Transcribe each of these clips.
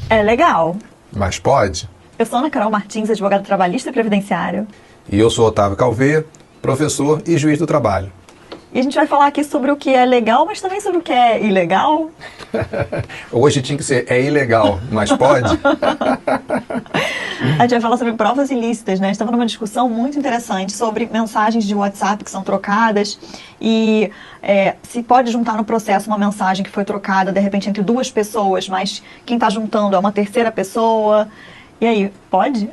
É legal. Mas pode? Eu sou Ana Carol Martins, advogada trabalhista e previdenciário. E eu sou Otávio Calvê, professor e juiz do trabalho. E a gente vai falar aqui sobre o que é legal, mas também sobre o que é ilegal. Hoje tinha que ser é ilegal, mas pode? A gente vai falar sobre provas ilícitas, né? A gente estava numa discussão muito interessante sobre mensagens de WhatsApp que são trocadas e se pode juntar no processo uma mensagem que foi trocada, de repente, entre duas pessoas, mas quem está juntando é uma terceira pessoa. E aí, pode?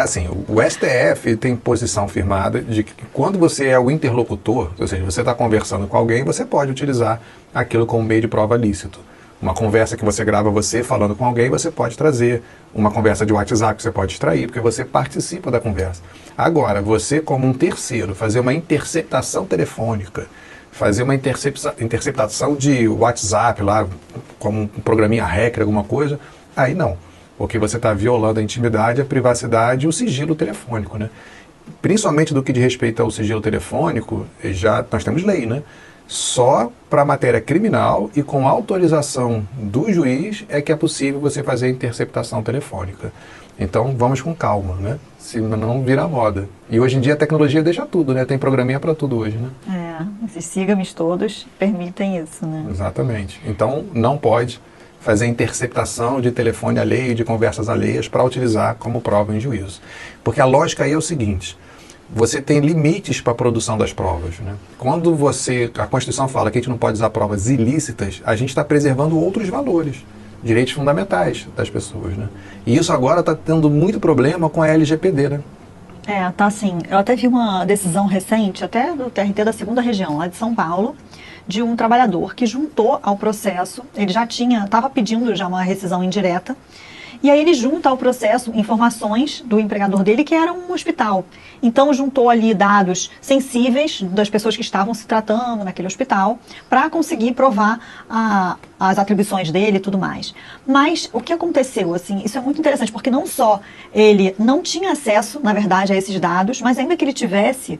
Assim, o STF tem posição firmada de que quando você é o interlocutor, ou seja, você está conversando com alguém, você pode utilizar aquilo como meio de prova lícito. Uma conversa que você grava você falando com alguém, você pode trazer. Uma conversa de WhatsApp que você pode extrair, porque você participa da conversa. Agora, você como um terceiro, fazer uma interceptação telefônica, fazer uma interceptação de WhatsApp lá, como um programinha hacker, alguma coisa, aí não. Porque você está violando a intimidade, a privacidade e o sigilo telefônico, né? Principalmente do que diz respeito ao sigilo telefônico, nós temos lei, né? Só para matéria criminal e com autorização do juiz é que é possível você fazer interceptação telefônica. Então vamos com calma, né? Se não vira moda. E hoje em dia a tecnologia deixa tudo, né? Tem programinha para tudo hoje, né? Esses siga-mes todos permitem isso, né? Exatamente. Então não pode fazer interceptação de telefone alheio, de conversas alheias para utilizar como prova em juízo. Porque a lógica aí é o seguinte: você tem limites para a produção das provas, né? Quando a Constituição fala que a gente não pode usar provas ilícitas, a gente está preservando outros valores, direitos fundamentais das pessoas, né? E isso agora está tendo muito problema com a LGPD, né? Tá sim. Eu até vi uma decisão recente, até do TRT da 2ª Região, lá de São Paulo, de um trabalhador que juntou ao processo, ele estava pedindo já uma rescisão indireta, e aí ele junta ao processo informações do empregador dele, que era um hospital. Então juntou ali dados sensíveis das pessoas que estavam se tratando naquele hospital, para conseguir provar as atribuições dele e tudo mais. Mas o que aconteceu, assim, isso é muito interessante, porque não só ele não tinha acesso, na verdade, a esses dados, mas ainda que ele tivesse,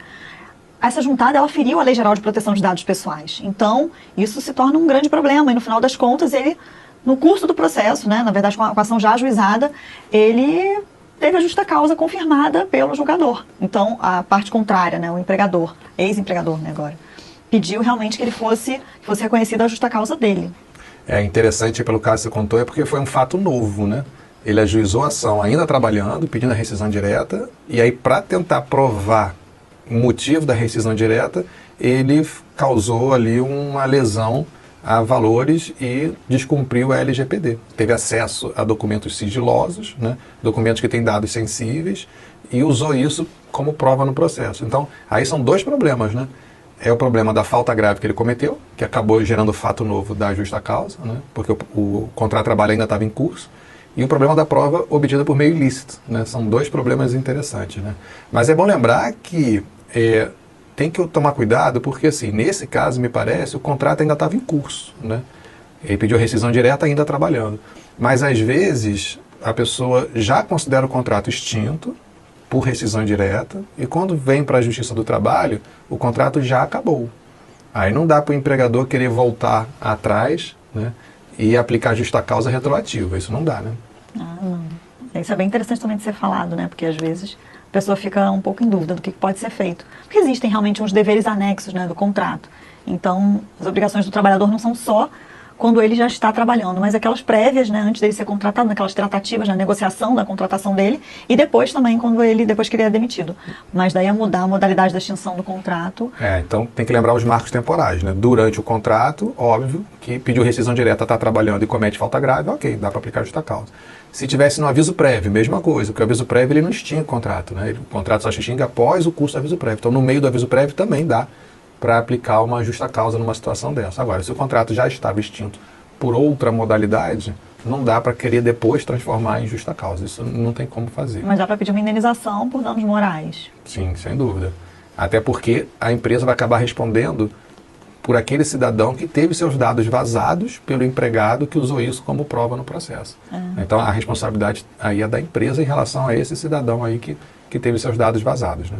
essa juntada, ela feriu a Lei Geral de Proteção de Dados Pessoais. Então, isso se torna um grande problema. E, no final das contas, ele, no curso do processo, né, na verdade, com a ação já ajuizada, ele teve a justa causa confirmada pelo julgador. Então, a parte contrária, né, o empregador, ex-empregador, né, agora, pediu realmente que ele fosse reconhecida a justa causa dele. É interessante pelo caso que você contou, porque foi um fato novo, né? Ele ajuizou a ação ainda trabalhando, pedindo a rescisão direta, e aí, para tentar provar o motivo da rescisão direta, ele causou ali uma lesão a valores e descumpriu a LGPD. Teve acesso a documentos sigilosos, né, documentos que têm dados sensíveis, e usou isso como prova no processo. Então, aí são dois problemas, né? É o problema da falta grave que ele cometeu, que acabou gerando fato novo da justa causa, né, porque o contrato de trabalho ainda estava em curso, e o problema da prova obtida por meio ilícito, né? São dois problemas interessantes, né? Mas é bom lembrar que tem que tomar cuidado, porque assim, nesse caso, me parece, o contrato ainda estava em curso, né? Ele pediu rescisão direta ainda trabalhando. Mas às vezes a pessoa já considera o contrato extinto por rescisão direta, e quando vem para a Justiça do Trabalho, o contrato já acabou. Aí não dá para o empregador querer voltar atrás, né, e aplicar justa causa retroativa. Isso não dá, né? Não. Isso é bem interessante também de ser falado, né? Porque às vezes a pessoa fica um pouco em dúvida do que pode ser feito. Porque existem realmente uns deveres anexos, né, do contrato. Então, as obrigações do trabalhador não são só quando ele já está trabalhando, mas aquelas prévias, né, antes dele ser contratado, naquelas tratativas, na negociação da contratação dele, e depois também, depois que ele é demitido. Mas daí a mudar a modalidade da extinção do contrato. Então tem que lembrar os marcos temporais, né? Durante o contrato, óbvio, que pediu rescisão direta, está trabalhando e comete falta grave, ok, dá para aplicar justa causa. Se tivesse no aviso prévio, mesma coisa, porque o aviso prévio ele não extingue o contrato, né? O contrato só se extingue após o curso do aviso prévio. Então no meio do aviso prévio também dá para aplicar uma justa causa numa situação dessa. Agora, se o contrato já estava extinto por outra modalidade, não dá para querer depois transformar em justa causa. Isso não tem como fazer. Mas dá para pedir uma indenização por danos morais. Sim, sem dúvida. Até porque a empresa vai acabar respondendo por aquele cidadão que teve seus dados vazados pelo empregado que usou isso como prova no processo. Então a responsabilidade aí é da empresa em relação a esse cidadão aí que teve seus dados vazados, né?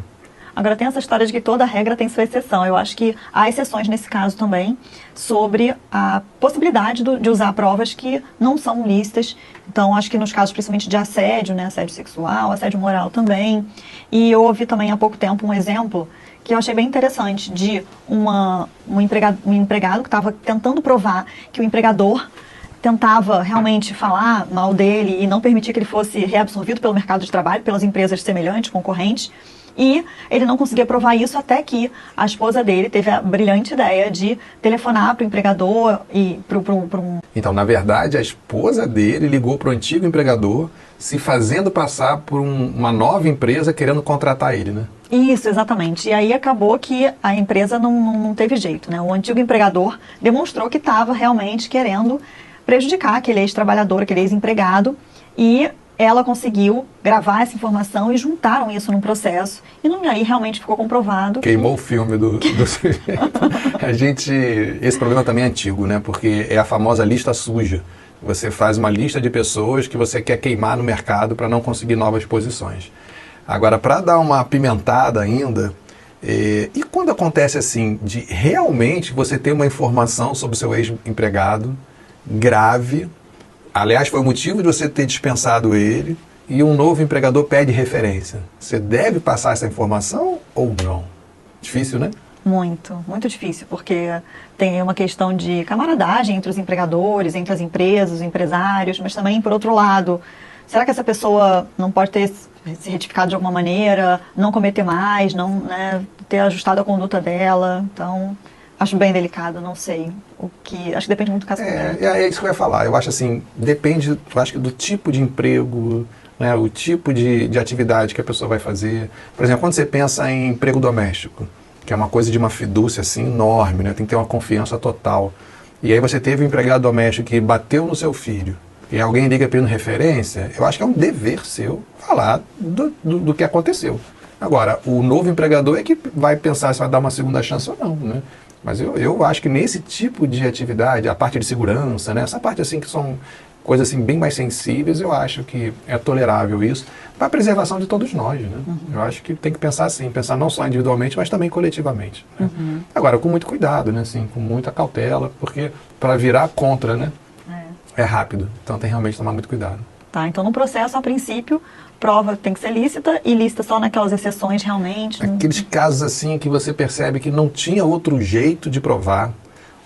Agora tem essa história de que toda regra tem sua exceção. Eu acho que há exceções nesse caso também sobre a possibilidade de usar provas que não são lícitas. Então acho que nos casos principalmente de assédio, né, assédio sexual, assédio moral também. E eu ouvi também há pouco tempo um exemplo que eu achei bem interessante de um empregado que estava tentando provar que o empregador tentava realmente falar mal dele e não permitir que ele fosse reabsorvido pelo mercado de trabalho, pelas empresas semelhantes, concorrentes. E ele não conseguia provar isso até que a esposa dele teve a brilhante ideia de telefonar para o empregador e para um... Então, na verdade, a esposa dele ligou para o antigo empregador, se fazendo passar por uma nova empresa querendo contratar ele, né? Isso, exatamente. E aí acabou que a empresa não teve jeito, né? O antigo empregador demonstrou que estava realmente querendo prejudicar aquele ex-trabalhador, aquele ex-empregado, e ela conseguiu gravar essa informação e juntaram isso num processo. E aí realmente ficou comprovado. Queimou o filme do sujeito. Esse problema também é antigo, né? Porque é a famosa lista suja. Você faz uma lista de pessoas que você quer queimar no mercado para não conseguir novas posições. Agora, para dar uma apimentada ainda, e quando acontece assim, de realmente você ter uma informação sobre o seu ex-empregado grave, aliás, foi o motivo de você ter dispensado ele, e um novo empregador pede referência. Você deve passar essa informação ou não? Difícil, né? Muito, muito difícil, porque tem uma questão de camaradagem entre os empregadores, entre as empresas, os empresários, mas também, por outro lado, será que essa pessoa não pode ter se retificado de alguma maneira, não cometer mais, não, né, ter ajustado a conduta dela? Então, acho bem delicado, não sei. Acho que depende muito do caso. É isso que eu ia falar. Eu acho assim, depende, eu acho que do tipo de emprego, né, o tipo de atividade que a pessoa vai fazer. Por exemplo, quando você pensa em emprego doméstico, que é uma coisa de uma fidúcia assim enorme, né, tem que ter uma confiança total. E aí você teve um empregado doméstico que bateu no seu filho, e alguém liga pedindo referência, eu acho que é um dever seu falar do que aconteceu. Agora, o novo empregador é que vai pensar se vai dar uma segunda chance ou não, né? Mas eu acho que nesse tipo de atividade, a parte de segurança, né, essa parte assim que são coisas assim bem mais sensíveis, eu acho que é tolerável isso, para a preservação de todos nós, né? Uhum. Eu acho que tem que pensar assim, pensar não só individualmente, mas também coletivamente. Né? Uhum. Agora, com muito cuidado, né, assim, com muita cautela, porque para virar contra, né, é rápido, então tem realmente que tomar muito cuidado. Tá, então no processo, a princípio, prova tem que ser lícita e lícita só naquelas exceções realmente. Aqueles casos assim que você percebe que não tinha outro jeito de provar,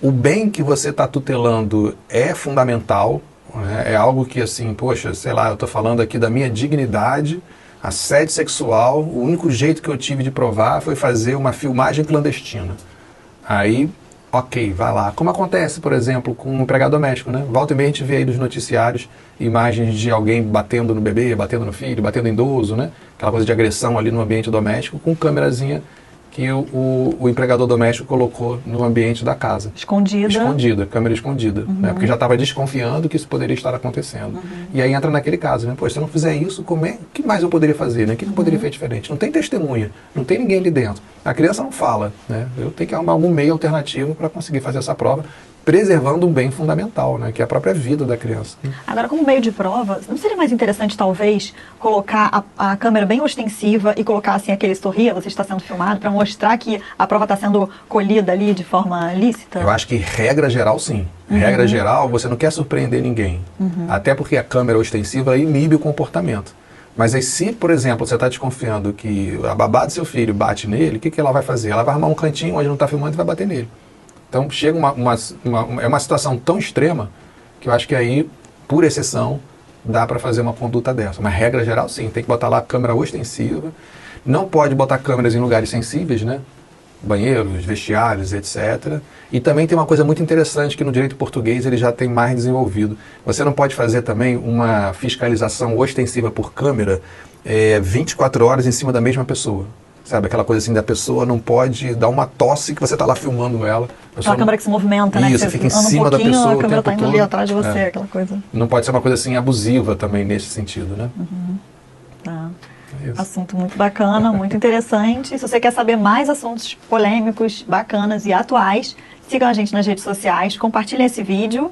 o bem que você está tutelando é fundamental, né? É algo que assim, poxa, sei lá, eu estou falando aqui da minha dignidade, assédio sexual, o único jeito que eu tive de provar foi fazer uma filmagem clandestina. Aí, ok, vai lá. Como acontece, por exemplo, com um empregado doméstico, né? Volta e meia a gente vê aí nos noticiários imagens de alguém batendo no bebê, batendo no filho, batendo em idoso, né? Aquela coisa de agressão ali no ambiente doméstico, com câmerazinha que o empregador doméstico colocou no ambiente da casa. Escondida, câmera escondida, uhum. Né? Porque já estava desconfiando que isso poderia estar acontecendo. Uhum. E aí entra naquele caso, né? Pô, se eu não fizer isso, o que mais eu poderia fazer, né? O que eu poderia fazer diferente? Não tem testemunha, não tem ninguém ali dentro. A criança não fala, né? Eu tenho que arrumar algum meio alternativo para conseguir fazer essa prova, preservando um bem fundamental, né, que é a própria vida da criança. Agora, como meio de prova, não seria mais interessante, talvez, colocar a câmera bem ostensiva e colocar assim aquele sorria, você está sendo filmado, para mostrar que a prova está sendo colhida ali de forma lícita? Eu acho que regra geral, sim. Uhum. Regra geral, você não quer surpreender ninguém. Uhum. Até porque a câmera ostensiva inibe o comportamento. Mas aí se, por exemplo, você está desconfiando que a babá do seu filho bate nele, o que ela vai fazer? Ela vai arrumar um cantinho onde não está filmando e vai bater nele. Então chega é uma situação tão extrema que eu acho que aí, por exceção, dá para fazer uma conduta dessa. Uma regra geral, sim, tem que botar lá a câmera ostensiva. Não pode botar câmeras em lugares sensíveis, né? Banheiros, vestiários, etc. E também tem uma coisa muito interessante que no direito português ele já tem mais desenvolvido. Você não pode fazer também uma fiscalização ostensiva por câmera 24 horas em cima da mesma pessoa. Sabe, aquela coisa assim da pessoa não pode dar uma tosse que você está lá filmando ela. Aquela câmera que se movimenta, né? Isso, fica em cima da pessoa. A câmera está indo ali atrás de você, aquela coisa. Não pode ser uma coisa assim abusiva também nesse sentido, né? Uhum. Tá. Assunto muito bacana, muito interessante. Se você quer saber mais assuntos polêmicos, bacanas e atuais, sigam a gente nas redes sociais, compartilhem esse vídeo.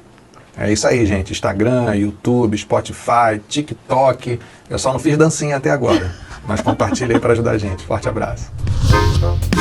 É isso aí, gente. Instagram, YouTube, Spotify, TikTok. Eu só não fiz dancinha até agora. Mas compartilhe aí para ajudar a gente. Forte abraço. Obrigada.